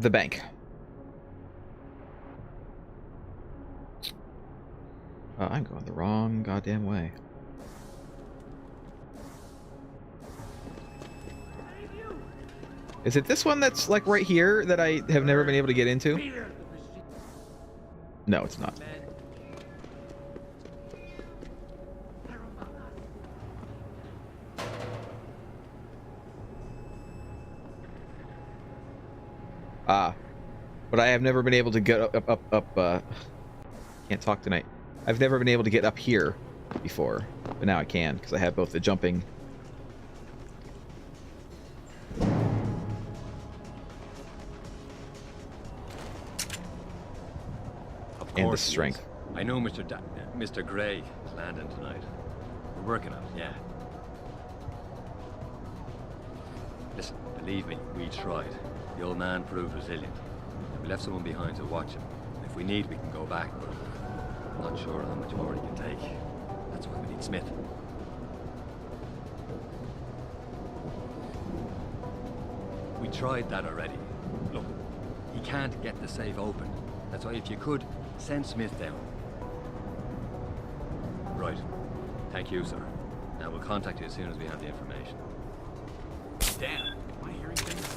the bank. I'm going the wrong goddamn way. Is it this one that's like right here that I have never been able to get into? No, it's not. But I have never been able to get up, can't talk tonight. I've never been able to get up here before, but now I can, because I have both the jumping and the strength. I know Mr. Gray is landing tonight. We're working on it, yeah. Listen, believe me, we tried. The old man proved resilient. We left someone behind to watch him. If we need, we can go back, but I'm not sure how much more he can take. That's why we need Smith. We tried that already. Look, he can't get the safe open. That's why if you could, send Smith down. Right. Thank you, sir. Now we'll contact you as soon as we have the information. Damn, am I hearing things?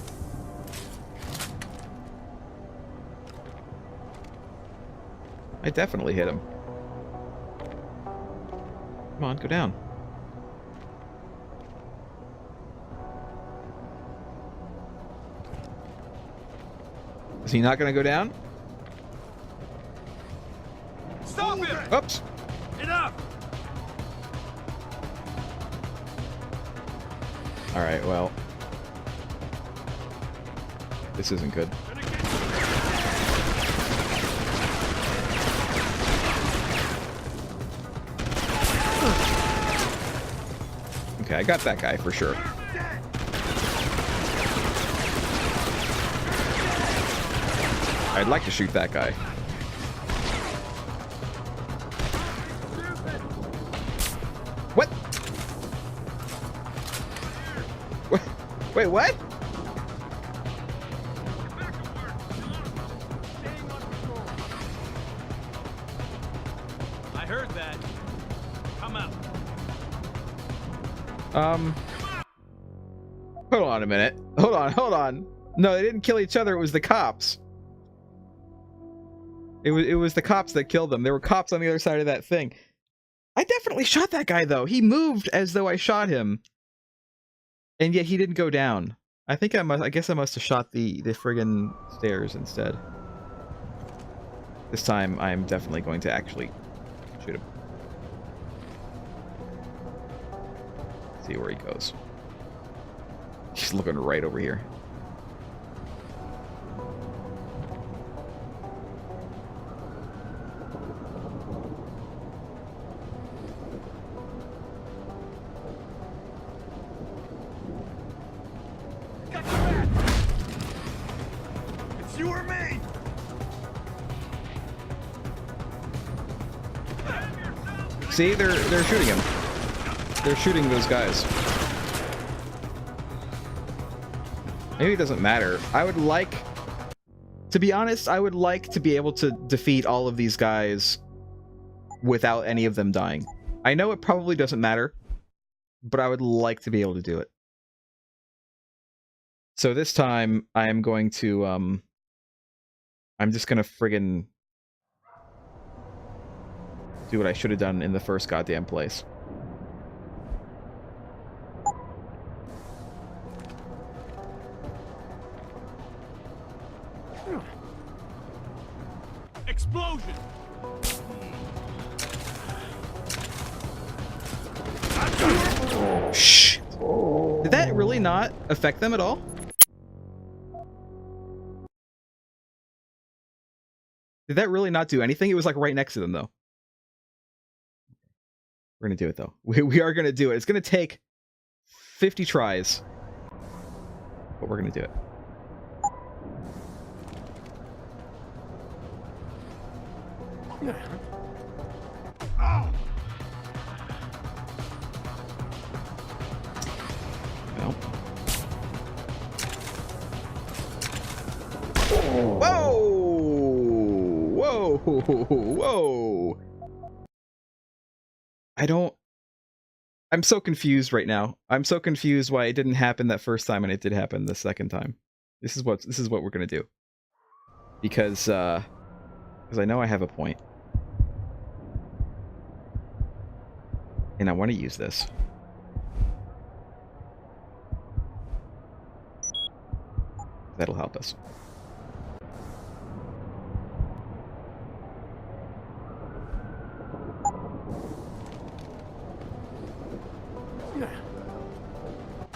I definitely hit him. Come on, go down. Is he not going to go down? Stop him! Oops. Enough! All right, well. This isn't good. Okay, I got that guy for sure. I'd like to shoot that guy. What? Wait, what? I heard that. Come out. Hold on a minute. Hold on. No, they didn't kill each other. It was the cops. It was the cops that killed them. There were cops on the other side of that thing. I definitely shot that guy, though. He moved as though I shot him. And yet he didn't go down. I guess I must have shot the friggin' stairs instead. This time, I'm definitely going to actually shoot him. See where he goes. He's looking right over here. It's you or me! See, they're shooting him. They're shooting those guys. Maybe it doesn't matter. I would like, to be honest, I would like to be able to defeat all of these guys without any of them dying. I know it probably doesn't matter, but I would like to be able to do it. So this time, I am going to, I'm just gonna friggin' do what I should have done in the first goddamn place. Explosion! Shh. Did that really not affect them at all? Did that really not do anything? It was like right next to them, though. We're gonna do it, though. We are gonna do it. It's gonna take 50 tries, but we're gonna do it. Well. Whoa! Whoa! Whoa! I'm so confused right now. I'm so confused why it didn't happen that first time and it did happen the second time. This is what we're gonna do. Because I know I have a point. And I want to use this. That'll help us.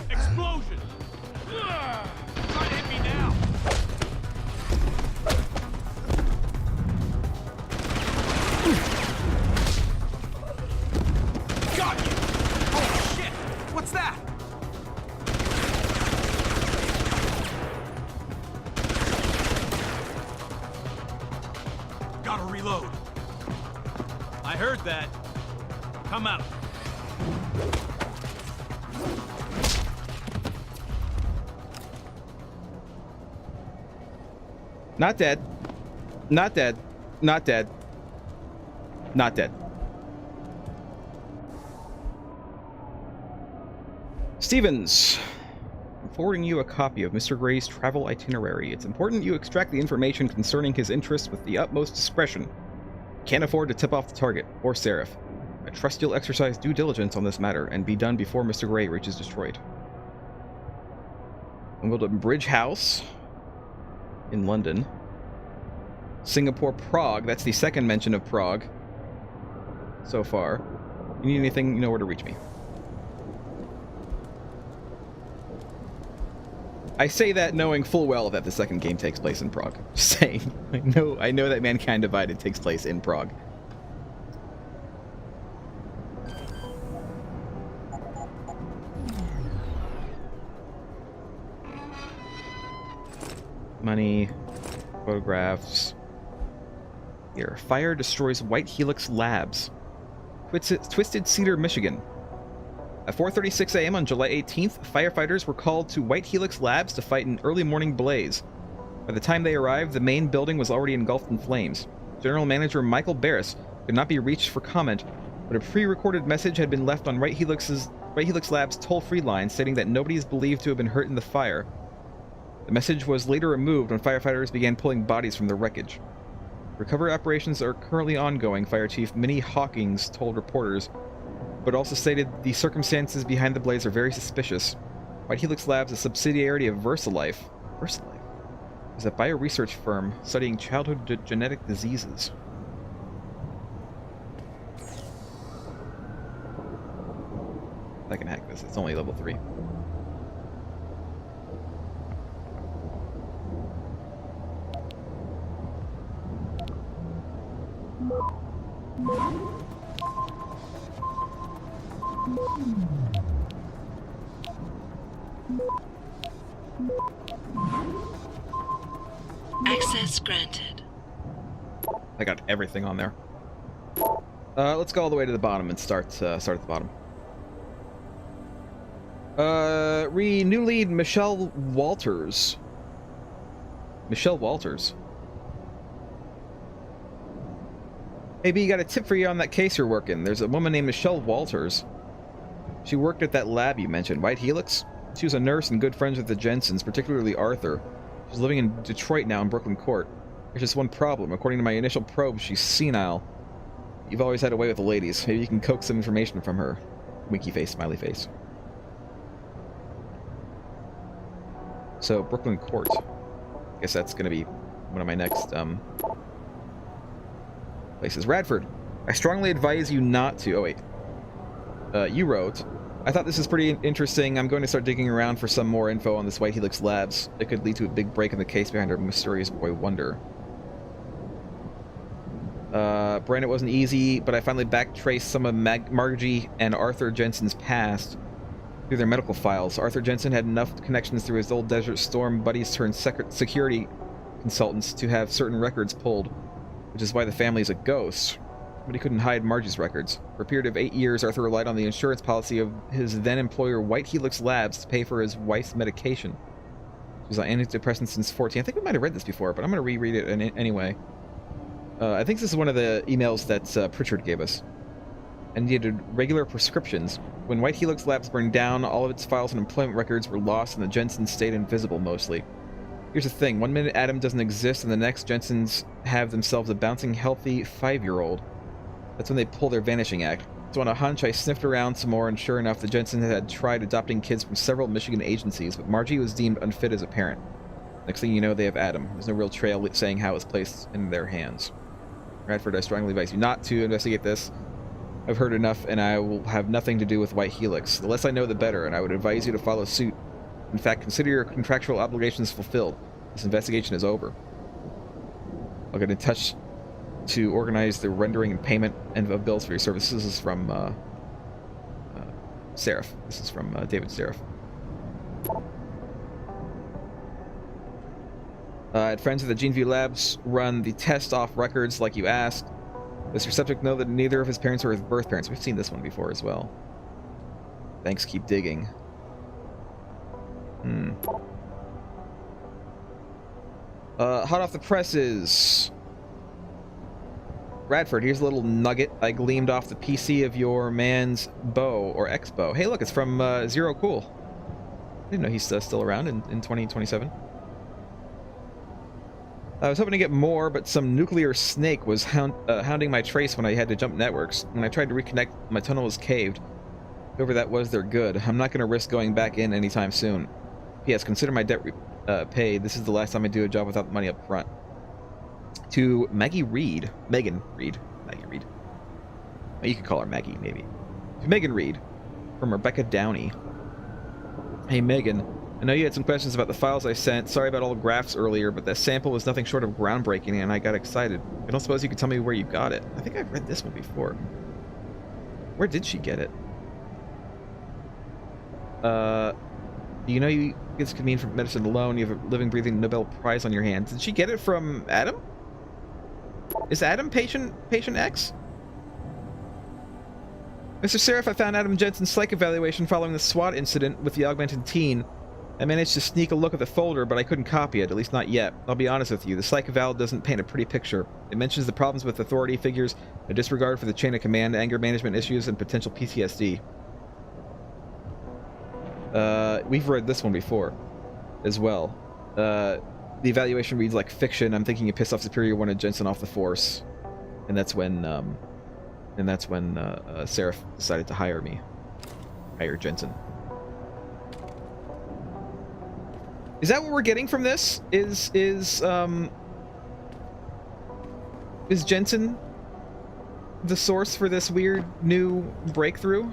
Explosion! Try to hit me now! Got you! Oh shit! What's that? Gotta reload. I heard that. Come out. Not dead. Not dead. Not dead. Not dead. Stevens, I'm forwarding you a copy of Mr. Gray's travel itinerary. It's important you extract the information concerning his interests with the utmost discretion. Can't afford to tip off the target, or Seraph. I trust you'll exercise due diligence on this matter and be done before Mr. Gray reaches Detroit. Wimbledon Bridge House in London. Singapore, Prague. That's the second mention of Prague so far. You need anything, you know where to reach me. I say that knowing full well that the second game takes place in Prague. Just saying. I know that Mankind Divided takes place in Prague. Money, photographs. Here, fire destroys White Helix Labs. Twisted Cedar, Michigan. At 4:36 a.m. on July 18th, firefighters were called to White Helix Labs to fight an early morning blaze. By the time they arrived, the main building was already engulfed in flames. General Manager Michael Barris could not be reached for comment, but a pre-recorded message had been left on White Helix Labs' toll-free line stating that nobody is believed to have been hurt in the fire. The message was later removed when firefighters began pulling bodies from the wreckage. Recovery operations are currently ongoing, Fire Chief Minnie Hawkins told reporters, but also stated the circumstances behind the blaze are very suspicious. White Helix Labs, a subsidiary of VersaLife, is a bioresearch firm studying childhood genetic diseases. I can hack this, it's only level 3. Access granted. I got everything on there. Let's go all the way to the bottom and start at the bottom. New lead Michelle Walters. Michelle Walters. Hey B, got a tip for you on that case you're working. There's a woman named Michelle Walters. She worked at that lab you mentioned, White Helix. She was a nurse and good friends with the Jensens, particularly Arthur. She's living in Detroit now in Brooklyn Court. There's just one problem. According to my initial probe, she's senile. You've always had a way with the ladies. Maybe you can coax some information from her. Winky face, smiley face. So, Brooklyn Court. I guess that's going to be one of my next, places. Radford, I strongly advise you not to... Oh, wait. You wrote... I thought this is pretty interesting. I'm going to start digging around for some more info on this White Helix Labs. It could lead to a big break in the case behind our mysterious boy Wonder. Brand, it wasn't easy, but I finally backtraced some of Margie and Arthur Jensen's past through their medical files. Arthur Jensen had enough connections through his old Desert Storm buddies turned security consultants to have certain records pulled, which is why the family is a ghost. But he couldn't hide Margie's records. For a period of 8 years, Arthur relied on the insurance policy of his then-employer White Helix Labs to pay for his wife's medication. She was on antidepressants since 14. I think we might have read this before, but I'm going to reread it anyway. I think this is one of the emails that Pritchard gave us. And needed regular prescriptions. When White Helix Labs burned down, all of its files and employment records were lost and the Jensen stayed invisible mostly. Here's the thing, one minute Adam doesn't exist and the next Jensens have themselves a bouncing, healthy 5-year-old. That's when they pull their vanishing act. So on a hunch, I sniffed around some more and sure enough, the Jensen had tried adopting kids from several Michigan agencies, but Margie was deemed unfit as a parent. Next thing you know, they have Adam. There's no real trail saying how it was placed in their hands. Radford, I strongly advise you not to investigate this. I've heard enough, and I will have nothing to do with White Helix. The less I know, the better, and I would advise you to follow suit. In fact, consider your contractual obligations fulfilled. This investigation is over. I'll get in touch to organize the rendering and payment of bills for your services. This is from Seraph. This is from David Seraph. I had friends at the Geneview Labs run the test off records like you asked. Does your subject know that neither of his parents were his birth parents? We've seen this one before as well. Thanks, keep digging. Hot off the presses. Radford, here's a little nugget I gleamed off the PC of your man's bow, or ex-bow. Hey, look, it's from Zero Cool. I didn't know he's still around in 2027. I was hoping to get more, but some nuclear snake was hounding my trace when I had to jump networks. When I tried to reconnect, my tunnel was caved. Whoever that was, they're good. I'm not going to risk going back in anytime soon. P.S. Consider my debt paid. This is the last time I do a job without money up front. To Maggie Reed. Megan Reed. Maggie Reed. You could call her Maggie, maybe. To Megan Reed. From Rebecca Downey. Hey, Megan. I know you had some questions about the files I sent. Sorry about all the graphs earlier, but that sample was nothing short of groundbreaking, and I got excited. I don't suppose you could tell me where you got it. I think I've read this one before. Where did she get it? You know this could mean from medicine alone. You have a living, breathing Nobel Prize on your hands. Did she get it from Adam? Is Adam patient X? Mr. Seraph, I found Adam Jensen's psych evaluation following the SWAT incident with the augmented teen. I managed to sneak a look at the folder, but I couldn't copy it, at least not yet. I'll be honest with you, the psych eval doesn't paint a pretty picture. It mentions the problems with authority figures, a disregard for the chain of command, anger management issues, and potential PTSD. We've read this one before, as well. The evaluation reads like fiction. I'm thinking you piss off Superior, wanted Jensen off the force. And that's when, Seraph decided to hire me. Hire Jensen. Is that what we're getting from this? Is Jensen the source for this weird new breakthrough?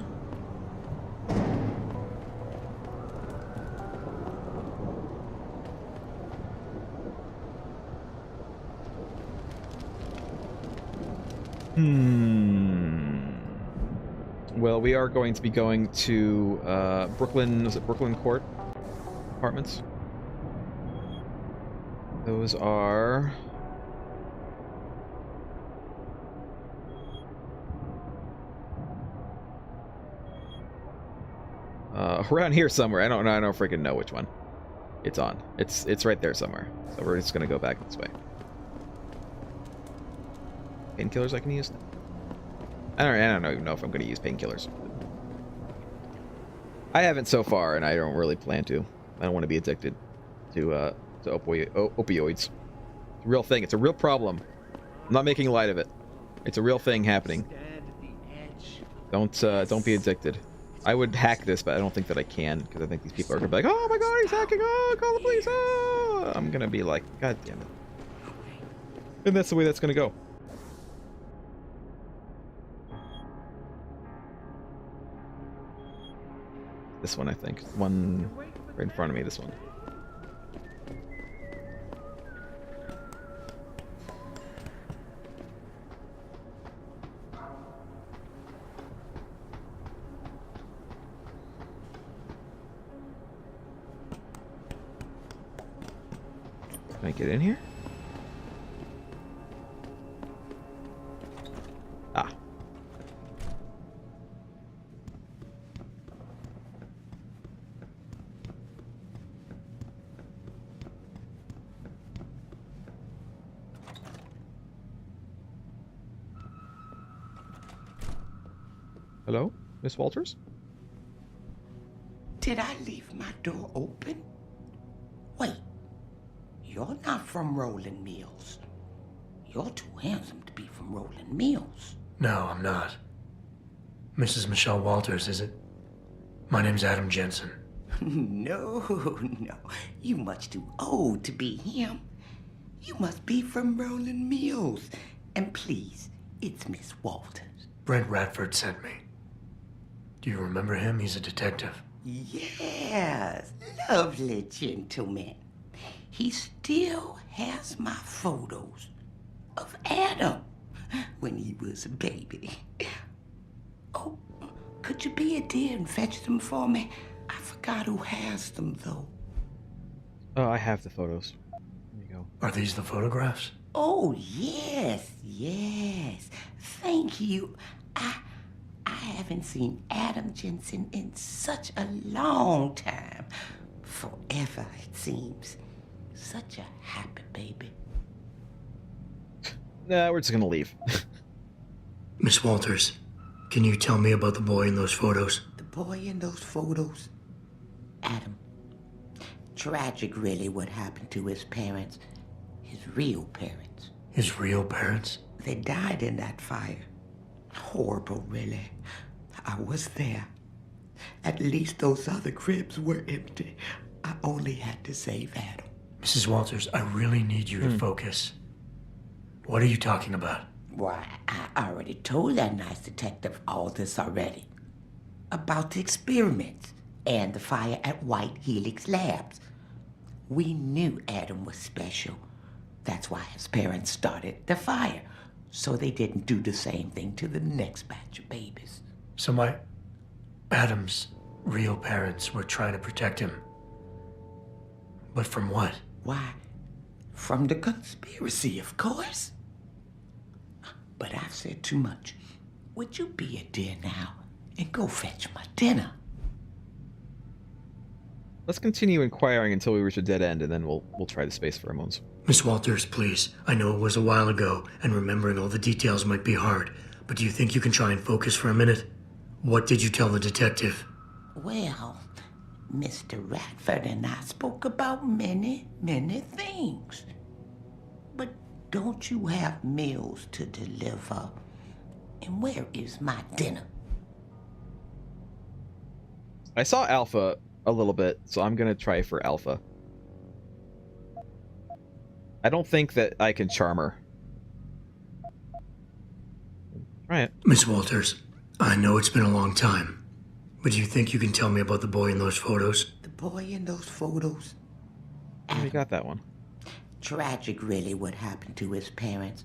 Well, we are going to be going to Brooklyn. Was it Brooklyn Court Apartments? Those are around here somewhere. I don't freaking know which one it's on. It's right there somewhere. So we're just gonna go back this way. Painkillers I can use? I don't even know if I'm gonna use painkillers. I haven't so far, and I don't really plan to. I don't want to be addicted to opioids. It's a real thing. It's a real problem. I'm not making light of it. It's a real thing happening. Don't be addicted. I would hack this, but I don't think that I can, because I think these people are gonna be like, oh my god, he's hacking, oh, call the police, oh! I'm gonna be like, god damn it. And that's the way that's gonna go. This one, I think. One right in front of me, this one. Can I get in here? Ah. Hello, Miss Walters? Did I leave my door open? Wait, you're not from Rolling Mills. You're too handsome to be from Rolling Mills. No, I'm not. Mrs. Michelle Walters, is it? My name's Adam Jensen. No, you much too old to be him. You must be from Rolling Mills. And please, it's Miss Walters. Brent Radford sent me. Do you remember him? He's a detective. Yes, lovely gentleman. He still has my photos of Adam when he was a baby. Oh, could you be a dear and fetch them for me? I forgot who has them, though. Oh, I have the photos. There you go. Are these the photographs? Oh, yes. Thank you. I haven't seen Adam Jensen in such a long time. Forever, it seems. Such a happy baby. Nah, we're just gonna leave. Miss Walters, can you tell me about the boy in those photos? The boy in those photos? Adam. Tragic, really, what happened to his parents. His real parents. His real parents? They died in that fire. Horrible, really. I was there. At least those other cribs were empty. I only had to save Adam. Mrs. Walters, I really need you to focus. What are you talking about? Why, I already told that nice detective all this already. About the experiments and the fire at White Helix Labs. We knew Adam was special. That's why his parents started the fire, so they didn't do the same thing to the next batch of babies. So Adam's real parents were trying to protect him. But from what? Why, from the conspiracy, of course. But I've said too much. Would you be a dear now and go fetch my dinner? Let's continue inquiring until we reach a dead end, and then we'll try the space pheromones. Miss Walters, please. I know it was a while ago, and remembering all the details might be hard, but do you think you can try and focus for a minute? What did you tell the detective? Well, Mr. Radford and I spoke about many, many things. But don't you have meals to deliver? And where is my dinner? I saw Alpha a little bit, so I'm gonna try for Alpha. I don't think that I can charm her. Try it. Miss Walters, I know it's been a long time, but do you think you can tell me about the boy in those photos? The boy in those photos? We got that one. Tragic, really, what happened to his parents.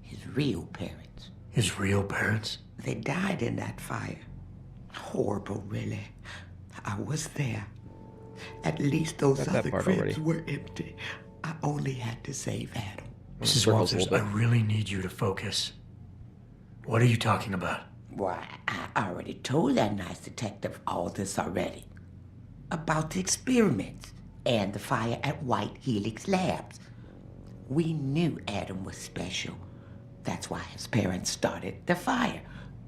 His real parents. His real parents? They died in that fire. Horrible, really. I was there. At least those Got that other part cribs already. were empty. I only had to save Adam. Mrs. Circles a Walters, little I bit. really need you to focus. What are you talking about? Why, I already told that nice detective all this already. About the experiments and the fire at White Helix Labs. We knew Adam was special. That's why his parents started the fire,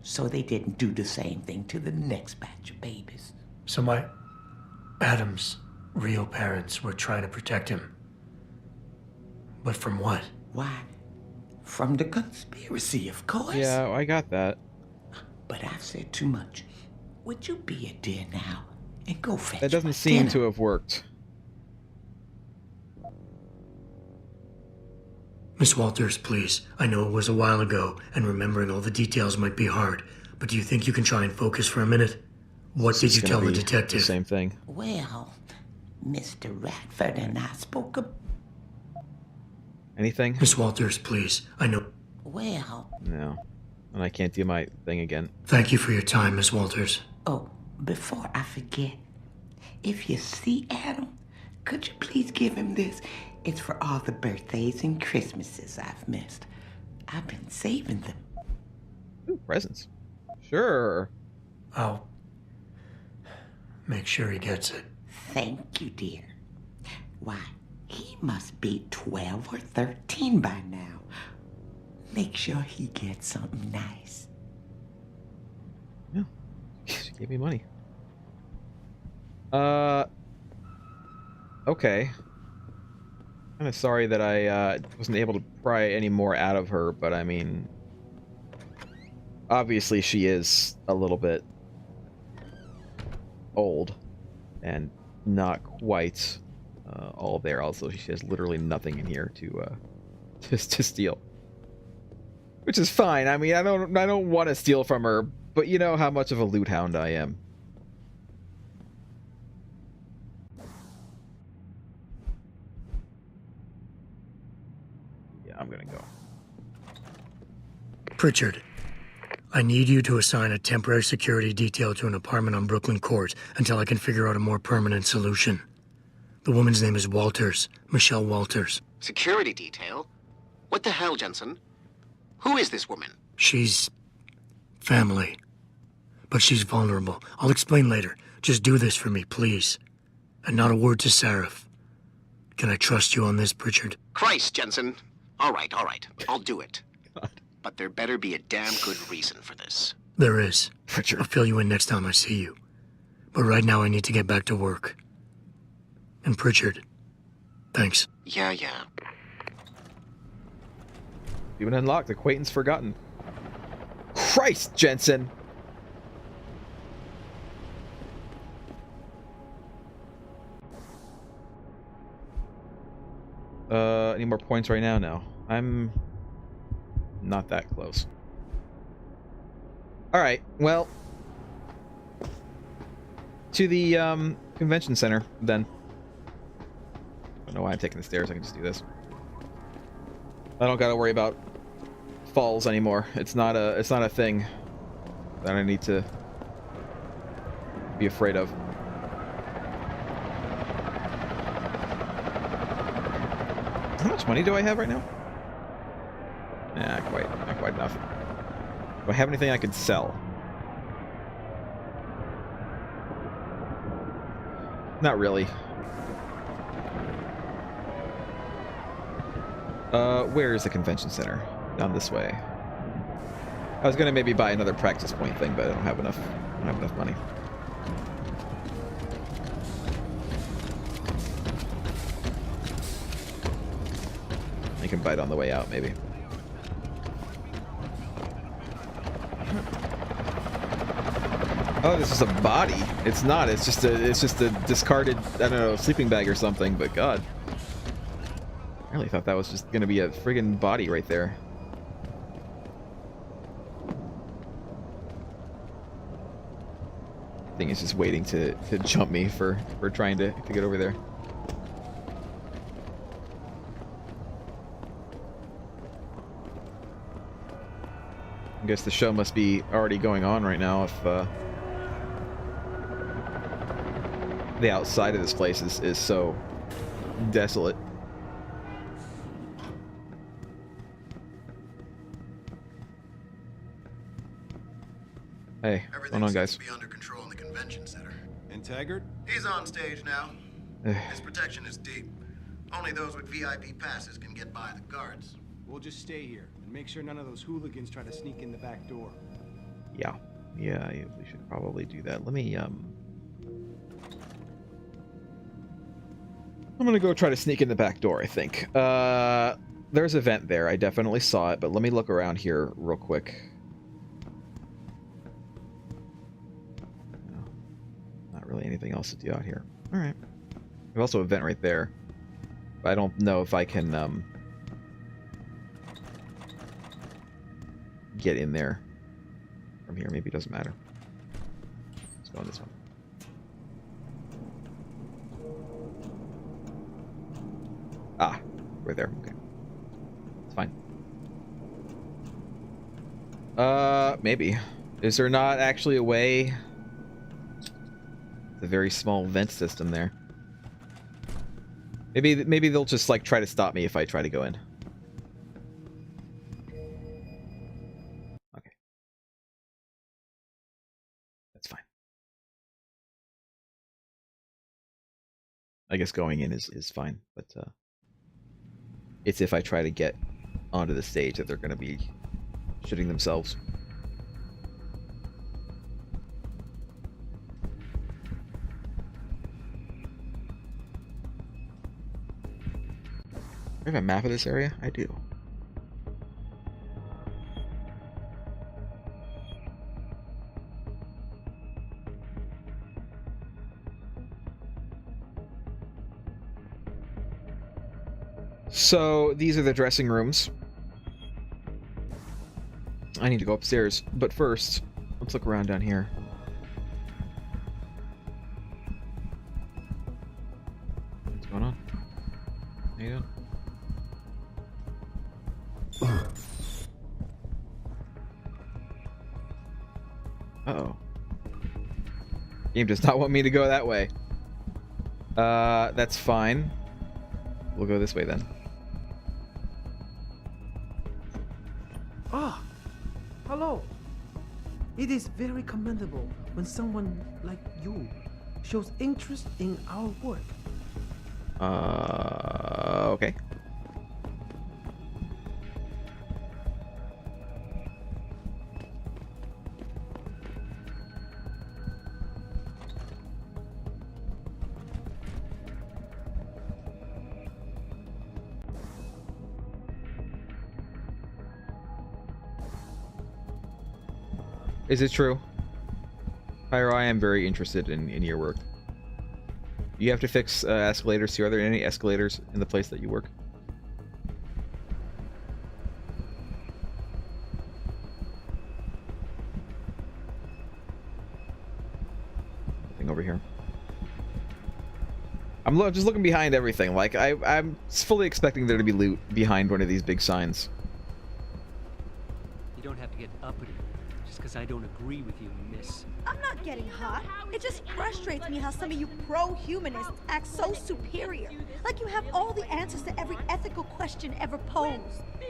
so they didn't do the same thing to the next batch of babies. So Adam's real parents were trying to protect him. But from what? Why, from the conspiracy, of course. Yeah, I got that. But I've said too much. Would you be a dear now and go fetch That doesn't my seem dinner? to have worked. Miss Walters, please. I know it was a while ago, and remembering all the details might be hard, but do you think you can try and focus for a minute? What did It's you gonna tell the be detective? The same thing. Well, Mr. Radford and I spoke of... Anything? Miss Walters, please. I know. Well, No. And I can't do my thing again. Thank you for your time, Miss Walters. oh, before I forget, if you see Adam, could you please give him this? It's for all the birthdays and Christmases I've missed. I've been saving them. Ooh, presents. Sure. I'll make sure he gets it. Thank you, dear. Why, he must be 12 or 13 by now. Make sure he gets something nice. Yeah. She gave me money. Okay. Kind of sorry that I wasn't able to pry any more out of her, but I mean, obviously she is a little bit old and not quite all there. Also, she has literally nothing in here to to steal, which is fine. I mean, I don't want to steal from her, but you know how much of a loot hound I am. Yeah, I'm gonna go. Pritchard, I need you to assign a temporary security detail to an apartment on Brooklyn Court until I can figure out a more permanent solution. The woman's name is Walters, Michelle Walters. Security detail? What the hell, Jensen? Who is this woman? She's family, but she's vulnerable. I'll explain later. Just do this for me, please. And not a word to Sarif. Can I trust you on this, Pritchard? Christ, Jensen. All right. I'll do it. But there better be a damn good reason for this. There is. Pritchard. I'll fill you in next time I see you. But right now I need to get back to work. And Pritchard, thanks. Yeah. Even unlocked. Acquaintance forgotten. Christ, Jensen! Any more points right now? No. I'm not that close. Alright, well. To the, convention center, then. I don't know why I'm taking the stairs. I can just do this. I don't gotta worry about falls anymore. It's not a thing that I need to be afraid of. How much money do I have right now? Nah, not quite enough. Do I have anything I could sell? Not really. Where is the convention center? Down this way. I was gonna maybe buy another practice point thing, but I don't have enough. I don't have enough money. I can buy it on the way out, maybe. Oh, this is a body. It's not. It's just a discarded, I don't know, sleeping bag or something. But God, I really thought that was just gonna be a friggin' body right there. Thing is just waiting to jump me for trying to get over there. I guess the show must be already going on right now if the outside of this place is so desolate. Hey, what's going on, guys? Everything seems to be under control in the convention center. And Taggart? He's on stage now. His protection is deep. Only those with VIP passes can get by the guards. We'll just stay here and make sure none of those hooligans try to sneak in the back door. Yeah, we should probably do that. Let me I'm gonna go try to sneak in the back door, I think. There's a vent there. I definitely saw it, but let me look around here real quick. No, not really anything else to do out here. All right. There's also a vent right there, but I don't know if I can get in there from here. Maybe it doesn't matter. Let's go on this one. Ah, right there. Okay. It's fine. Maybe. Is there not actually a way? It's a very small vent system there. Maybe they'll just like try to stop me if I try to go in. Okay. That's fine. I guess going in is fine, but it's if I try to get onto the stage that they're going to be shooting themselves. I have a map of this area? I do. So, these are the dressing rooms. I need to go upstairs, but first, let's look around down here. What's going on? How you doing? Uh-oh. Game does not want me to go that way. That's fine. We'll go this way then. Ah, hello. It is very commendable when someone like you shows interest in our work. Okay. Is it true? Pyro, I am very interested in your work. You have to fix escalators too. Are there any escalators in the place that you work? Nothing over here. I'm just looking behind everything. Like, I'm fully expecting there to be loot behind one of these big signs. You don't have to get uppity just because I don't agree with you, miss. I'm not getting hot. It just frustrates me how some of you pro-humanists act so superior. Like you have all the answers to every ethical question ever posed.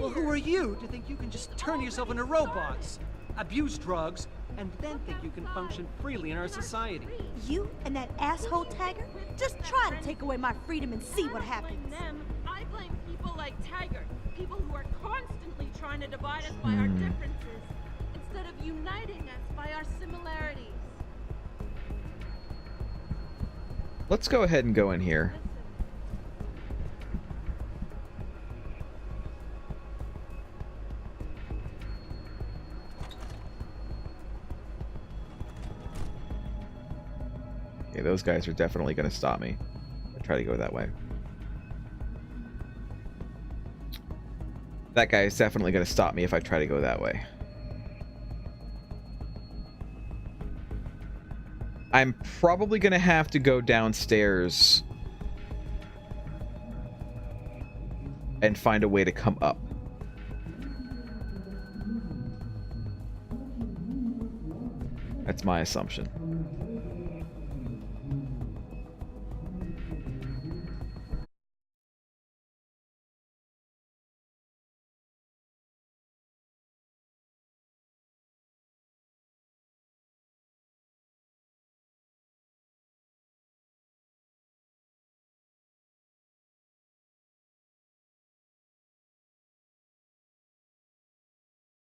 Well, who are you to think you can just turn yourself into robots, abuse drugs, and then think you can function freely in our society? You and that asshole Tiger just try to take away my freedom and see what happens. I blame people like Tiger, people who are constantly trying to divide us by our differences, instead of uniting us by our similarities. Let's go ahead and go in here. Okay, those guys are definitely going to stop me. I'll try to go that way. That guy is definitely going to stop me if I try to go that way. I'm probably going to have to go downstairs and find a way to come up. That's my assumption.